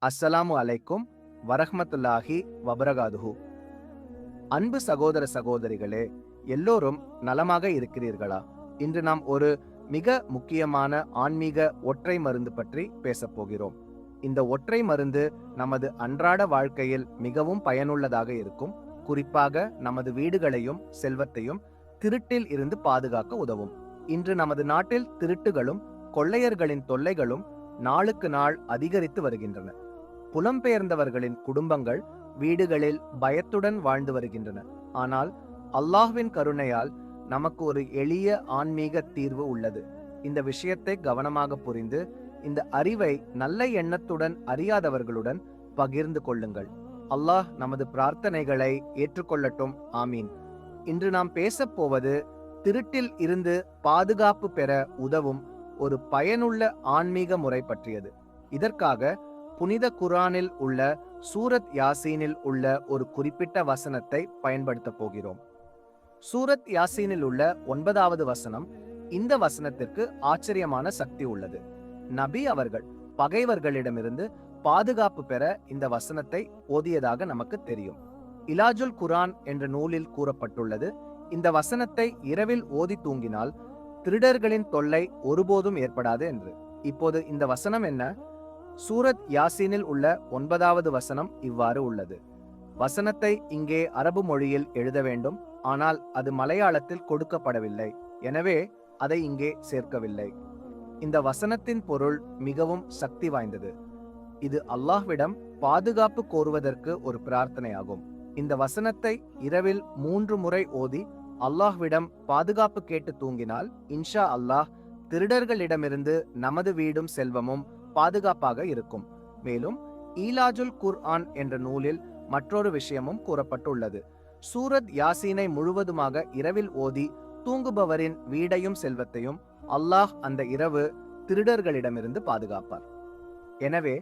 அஸ்ஸலாமு அலைக்கும் வரஹ்மத்துல்லாஹி வபரகாதுஹு. அன்பு சகோதர சகோதரிகளே, எல்லோரும் நலமாக இருக்கிறீர்களா? இன்று நாம் ஒரு மிக முக்கியமான ஆன்மீக ஒற்றை மருந்து பற்றி பேசப் போகிறோம். இந்த ஒற்றை மருந்து நமது அன்றாட வாழ்க்கையில் மிகவும் பயனுள்ளதாக இருக்கும். குறிப்பாக நமது வீடுகளையும் செல்வத்தையும் திருட்டில் இருந்து பாதுகாக்க உதவும். இன்று நமது நாட்டில் திருட்டுகளும் கொள்ளையர்களின் தொல்லைகளும் நாளுக்கு நாள் அதிகரித்து வருகின்றன. புலம்பெயர்ந்தவர்களின் குடும்பங்கள் வீடுகளில் பயத்துடன் வாழ்ந்து வருகின்றன. ஆனால் அல்லாஹ்வின் கருணையால் நமக்கு ஒரு எளிய ஆன்மீக தீர்வு உள்ளது. இந்த விஷயத்தை கவனமாக புரிந்து இந்த அறிவை நல்ல எண்ணத்துடன் அறியாதவர்களுடன் பகிர்ந்து கொள்ளுங்கள். அல்லாஹ் நமது பிரார்த்தனைகளை ஏற்றுக்கொள்ளட்டும். ஆமீன். இன்று நாம் பேசப் போவது திருட்டில் இருந்து பாதுகாப்பு பெற உதவும் ஒரு பயனுள்ள ஆன்மீக முறை பற்றியது. இதற்காக புனித குர்ஆனில் உள்ள சூரத் யாசீனில் உள்ள ஒரு குறிப்பிட்ட வசனத்தை பயன்படுத்த போகிறோம். சூரத் யாசீனில் உள்ள 9வது வசனம். இந்த வசனத்திற்கு ஆச்சரியமான சக்தி உள்ளது. நபி அவர்கள் பகைவர்களிடமிருந்து பாதுகாப்பு பெற இந்த வசனத்தை ஓதியதாக நமக்கு தெரியும். இலாஜுல் குர்ஆன் என்ற நூலில் கூறப்பட்டுள்ளது, இந்த வசனத்தை இரவில் ஓதி தூங்கினால் திருடர்களின் தொல்லை ஒருபோதும் ஏற்படாது என்று. இப்போது இந்த வசனம் என்ன? சூரத் யாசீனில் உள்ள 9வது வசனம் இவ்வாறு உள்ளது. வசனத்தை இங்கே அரபு மொழியில் எழுத வேண்டும், ஆனால் அது மலையாளத்தில் கொடுக்கப்படவில்லை, எனவே அதை இங்கே சேர்க்கவில்லை. இந்த வசனத்தின் பொருள் மிகவும் சக்தி வாய்ந்தது. இது அல்லாஹ்விடம் பாதுகாப்பு கோருவதற்கு ஒரு பிரார்த்தனையாகும். இந்த வசனத்தை இரவில் 3 முறை ஓதி அல்லாஹ்விடம் பாதுகாப்பு கேட்டு தூங்கினால் இன்ஷா அல்லாஹ் திருடர்களிடமிருந்து நமது வீடும் செல்வமும் பாதுகாப்பாக இருக்கும். மேலும் ஈலாஜுல் குர்ஆன் என்ற நூலில் மற்றொரு விஷயமும் கூறப்பட்டுள்ளது. சூரத் யாசீனை முழுவதுமாக இரவில் ஓதி தூங்குபவரின் வீடையும் செல்வத்தையும் அல்லாஹ் அந்த இரவு திருடர்களிடமிருந்து பாதுகாப்பார். எனவே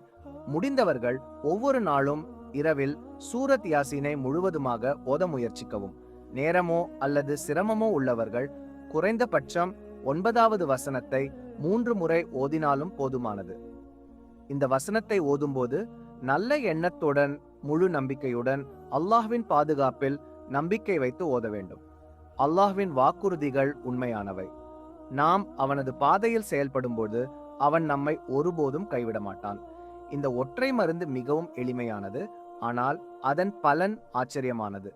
முடிந்தவர்கள் ஒவ்வொரு நாளும் இரவில் சூரத் யாசீனை முழுவதுமாக ஓத முயற்சிக்கவும். நேரமோ அல்லது சிரமமோ உள்ளவர்கள் குறைந்தபட்சம் 9வது வசனத்தை 3 முறை ஓதினாலும் போதுமானது. இந்த வசனத்தை ஓதும்போது நல்ல எண்ணத்துடன் முழு நம்பிக்கையுடன் அல்லாஹ்வின் பாதுகாப்பில் நம்பிக்கை வைத்து ஓத வேண்டும். அல்லாஹ்வின் வாக்குறுதிகள் உண்மையானவை. நாம் அவனது பாதையில் செயல்படும்போது அவன் நம்மை ஒருபோதும் கைவிட மாட்டான். இந்த ஒற்றை மருந்து மிகவும் எளிமையானது, ஆனால் அதன் பலன் ஆச்சரியமானது.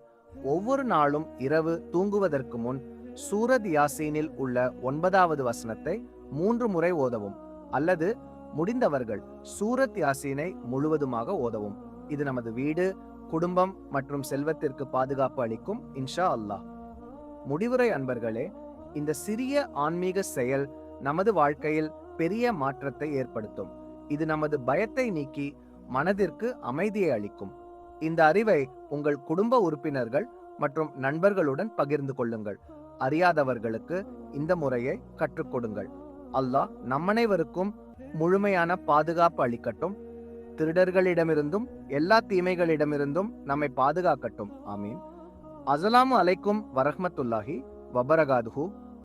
ஒவ்வொரு நாளும் இரவு தூங்குவதற்கு முன் சூரத் யாசீனில் உள்ள 9வது வசனத்தை 3 முறை ஓதவும், அல்லது முடிந்தவர்கள் சூரத் யாசீனை முழுவதுமாக ஓதவும். இது நமது வீடு, குடும்பம் மற்றும் செல்வத்திற்கு பாதுகாப்பு அளிக்கும் இன்ஷா அல்லாஹ். முடிவுரை அன்பர்களே, இந்த சிறிய ஆன்மீக செயல் நமது வாழ்க்கையில் பெரிய மாற்றத்தை ஏற்படுத்தும். இது நமது பயத்தை நீக்கி மனதிற்கு அமைதியை அளிக்கும். இந்த அறிவை உங்கள் குடும்ப உறுப்பினர்கள் மற்றும் நண்பர்களுடன் பகிர்ந்து கொள்ளுங்கள். அறியாதவர்களுக்கு இந்த முறையை கற்றுக் கொடுங்கள். அல்லாஹ் நம்மனைவருக்கும் முழுமையான பாதுகாப்பு அளிக்கட்டும். திருடர்களிடமிருந்தும் எல்லா தீமைகளிடமிருந்தும் நம்மை பாதுகாக்கட்டும். ஆமீன். அஸ்ஸலாமு அலைக்கும் வரஹ்மத்துல்லாஹி வபரகாதுஹு.